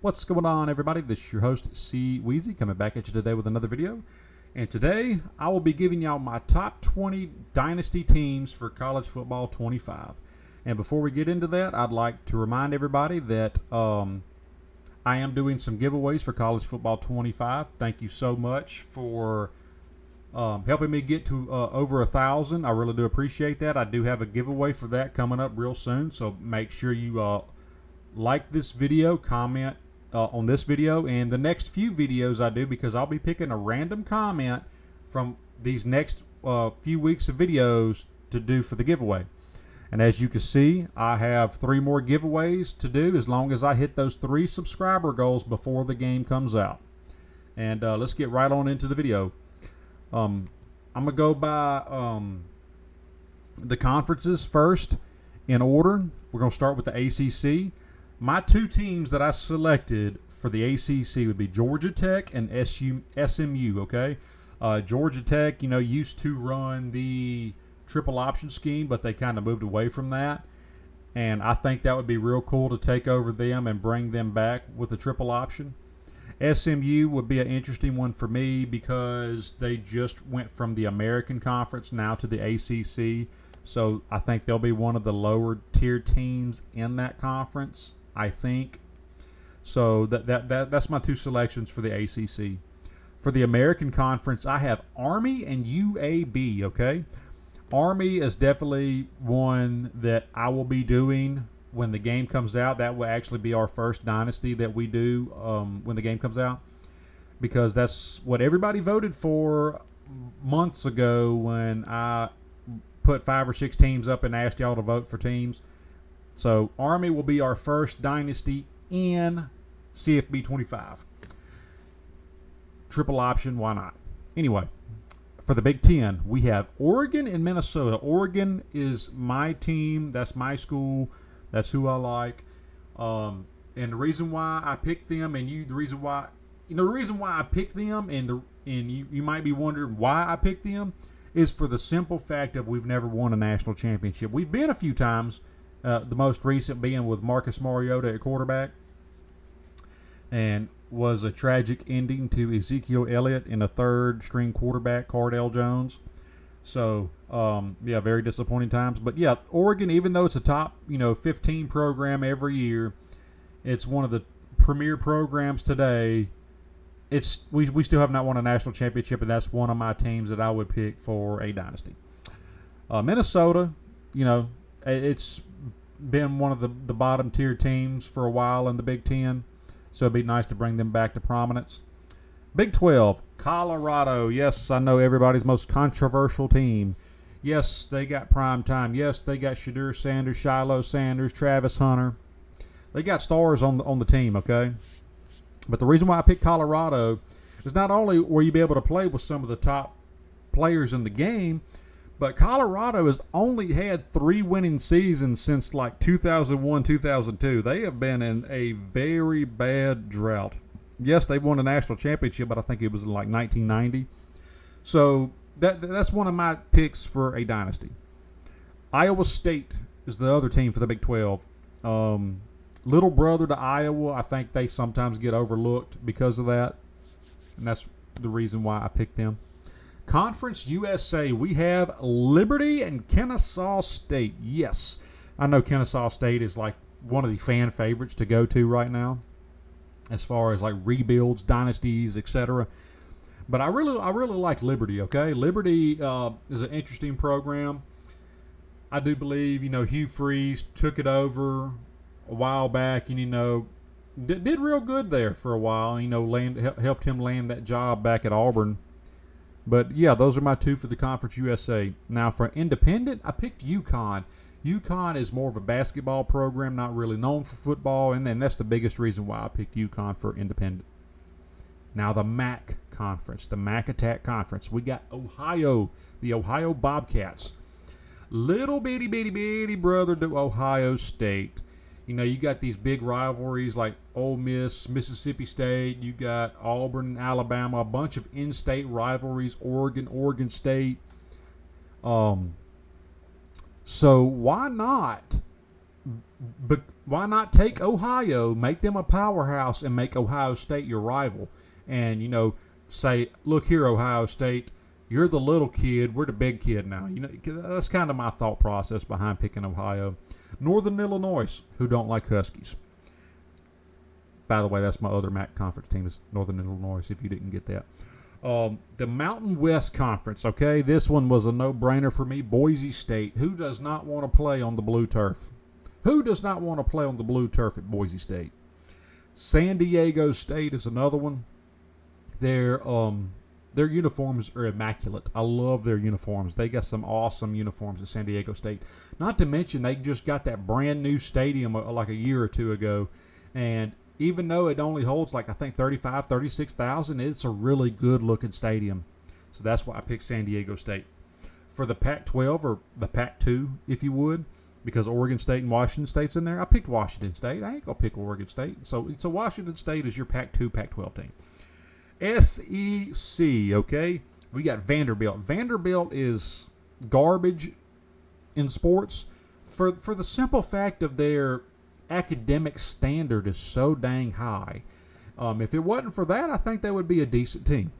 What's going on, everybody? This is your host, C-WEYZEY, coming back at you today with another video. And today, I will be giving y'all my top 20 Dynasty teams for College Football 25. And before we get into that, I'd like to remind everybody that I am doing some giveaways for College Football 25. Thank you so much for helping me get to over 1,000. I really do appreciate that. I do have a giveaway for that coming up real soon, so make sure you like this video, comment on this video and the next few videos I do, because I'll be picking a random comment from these next few weeks of videos to do for the giveaway. And as you can see, I have 3 more giveaways to do as long as I hit those 3 subscriber goals before the game comes out. And let's get right on into the video. I'm going to go by the conferences first in order. We're going to start with the ACC. My 2 teams that I selected for the ACC would be Georgia Tech and SMU, okay? Georgia Tech, used to run the triple option scheme, but they kind of moved away from that. And I think that would be real cool to take over them and bring them back with the triple option. SMU would be an interesting one for me because they just went from the American Conference now to the ACC. So I think they'll be one of the lower tier teams in that conference, I think. So that's my 2 selections for the ACC. For the American Conference, I have Army and UAB, okay? Army is definitely one that I will be doing when the game comes out. That will actually be our first Dynasty that we do when the game comes out, because that's what everybody voted for months ago when I put 5 or 6 teams up and asked y'all to vote for teams. So Army will be our first Dynasty in CFB 25. Triple option, why not? Anyway, for the Big Ten, we have Oregon and Minnesota. Oregon is my team. That's my school. That's who I like. And the reason why I picked them, and the reason why I picked them, and you might be wondering why I picked them, is for the simple fact of we've never won a national championship. We've been a few times, the most recent being with Marcus Mariota at quarterback, and was a tragic ending to Ezekiel Elliott and a third-string quarterback, Cardale Jones. So, yeah, very disappointing times. But, yeah, Oregon, even though it's a top, 15 program every year, it's one of the premier programs today. We still have not won a national championship, and that's one of my teams that I would pick for a Dynasty. Minnesota, it's been one of the bottom-tier teams for a while in the Big Ten, so it'd be nice to bring them back to prominence. Big 12, Colorado. Yes, I know everybody's most controversial team. Yes, they got prime time. Yes, they got Shadur Sanders, Shiloh Sanders, Travis Hunter. They got stars on the team, okay? But the reason why I picked Colorado is not only will you be able to play with some of the top players in the game, but Colorado has only had 3 winning seasons since like 2001, 2002. They have been in a very bad drought. Yes, they won a national championship, but I think it was in like 1990. So that's one of my picks for a Dynasty. Iowa State is the other team for the Big 12. Little brother to Iowa, I think they sometimes get overlooked because of that, and that's the reason why I picked them. Conference USA, we have Liberty and Kennesaw State. Yes, I know Kennesaw State is like one of the fan favorites to go to right now, as far as like rebuilds, dynasties, etc. But I really like Liberty. Okay, Liberty is an interesting program. I do believe Hugh Freeze took it over a while back, and did real good there for a while. Helped him land that job back at Auburn. But yeah, those are my 2 for the Conference USA. Now for Independent, I picked UConn. UConn is more of a basketball program, not really known for football, and then that's the biggest reason why I picked UConn for Independent. Now the MAC Conference, the MAC Attack Conference. We got Ohio, the Ohio Bobcats. Little bitty brother to Ohio State. You got these big rivalries like Ole Miss, Mississippi State. You got Auburn, Alabama, a bunch of in-state rivalries, Oregon State. So why not But why not take Ohio, make them a powerhouse, and make Ohio State your rival? And, say, look here, Ohio State, you're the little kid, we're the big kid now. That's kind of my thought process behind picking Ohio. Northern Illinois, who don't like Huskies. By the way, that's my other MAC conference team is Northern Illinois, if you didn't get that. The Mountain West Conference, okay? This one was a no-brainer for me. Boise State. Who does not want to play on the blue turf? Who does not want to play on the blue turf at Boise State? San Diego State is another one. Their uniforms are immaculate. I love their uniforms. They got some awesome uniforms at San Diego State. Not to mention they just got that brand new stadium like a year or two ago. And even though it only holds like I think 36,000, it's a really good looking stadium. So that's why I picked San Diego State. For the Pac-12 or the Pac-2, if you would, because Oregon State and Washington State's in there, I picked Washington State. I ain't going to pick Oregon State. So Washington State is your Pac-2, Pac-12 team. SEC, okay? We got Vanderbilt. Vanderbilt is garbage in sports for the simple fact of their academic standard is so dang high. If it wasn't for that, I think they would be a decent team.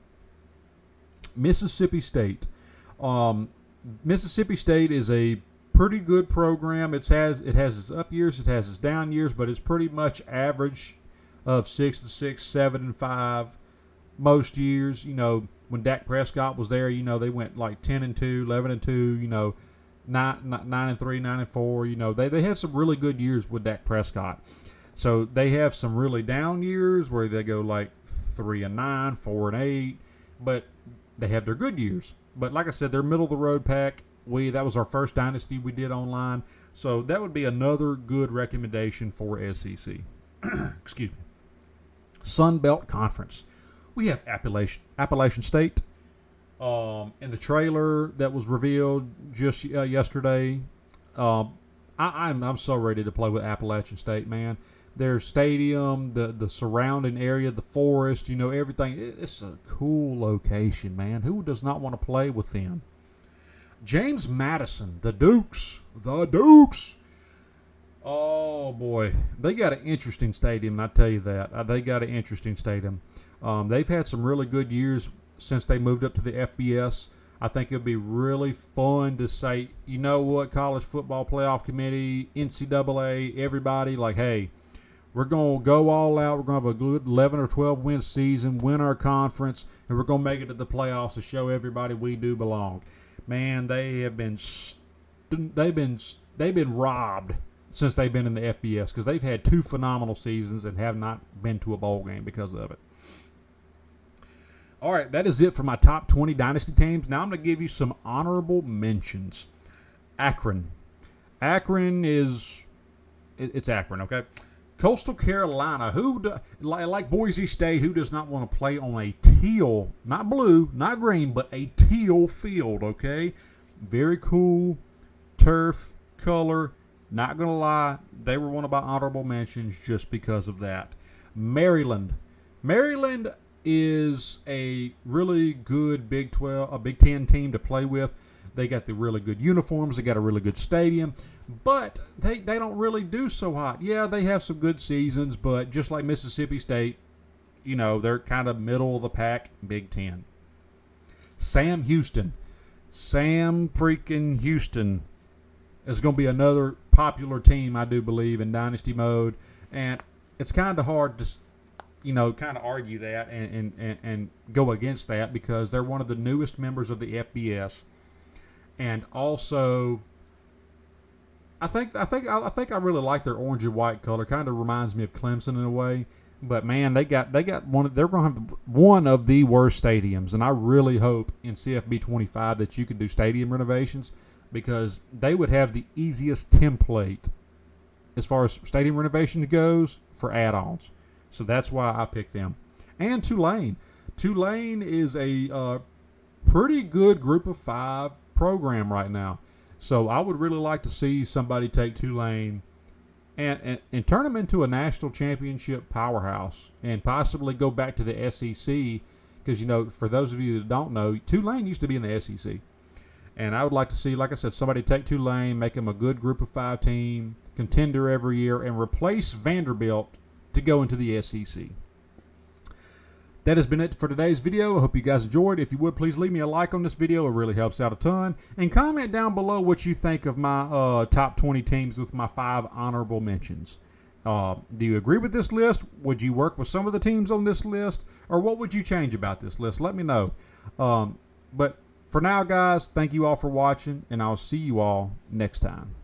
Mississippi State. Mississippi State is a pretty good program. It has its up years, it has its down years, but it's pretty much average of 6-6, 7-5 most years. When Dak Prescott was there, they went like 10-2, 11-2, 9-3, 9-4. They had some really good years with Dak Prescott. So they have some really down years where they go like 3-9, 4-8, but they have their good years. But like I said, they're middle of the road pack. That was our first Dynasty we did online. So that would be another good recommendation for SEC. Excuse me. Sun Belt Conference. We have Appalachian State. In the trailer that was revealed just yesterday, I'm so ready to play with Appalachian State, man. Their stadium, the surrounding area, the forest, everything. It's a cool location, man. Who does not want to play with them? James Madison, the Dukes. Oh, boy. They got an interesting stadium, and I tell you that. They got an interesting stadium. They've had some really good years since they moved up to the FBS. I think it'll be really fun to say, you know what, College Football Playoff Committee, NCAA, everybody, like, hey, we're going to go all out. We're going to have a good 11 or 12 win season, win our conference, and we're going to make it to the playoffs to show everybody we do belong. Man, they've been robbed since they've been in the FBS because they've had 2 phenomenal seasons and have not been to a bowl game because of it. All right, that is it for my top 20 Dynasty teams. Now I'm going to give you some honorable mentions. Akron. Akron is... It's Akron, okay? Coastal Carolina. Like Boise State, who does not want to play on a teal, not blue, not green, but a teal field, okay? Very cool turf, color. Not going to lie, they were one of my honorable mentions just because of that. Maryland. Maryland is a really good Big 10 team to play with. They got the really good uniforms. They got a really good stadium. But they don't really do so hot. Yeah, they have some good seasons, but just like Mississippi State, they're kind of middle of the pack, Big 10. Sam Houston. Sam freaking Houston is going to be another popular team, I do believe, in Dynasty mode. And it's kind of hard to, kind of argue that and go against that because they're one of the newest members of the FBS. And also, I think I really like their orange and white color. Kind of reminds me of Clemson in a way. But man, they're going to have one of the worst stadiums, and I really hope in CFB 25 that you can do stadium renovations because they would have the easiest template as far as stadium renovations goes for add-ons. So that's why I picked them. And Tulane. Tulane is a pretty good group of 5 program right now. So I would really like to see somebody take Tulane and turn them into a national championship powerhouse and possibly go back to the SEC because, for those of you that don't know, Tulane used to be in the SEC. And I would like to see, like I said, somebody take Tulane, make them a good group of 5 team, contender every year, and replace Vanderbilt to go into the SEC. That has been it for today's video. I hope you guys enjoyed. If you would, please leave me a like on this video. It really helps out a ton. And comment down below what you think of my top 20 teams with my 5 honorable mentions. Do you agree with this list? Would you work with some of the teams on this list? Or what would you change about this list? Let me know. But for now, guys, thank you all for watching, and I'll see you all next time.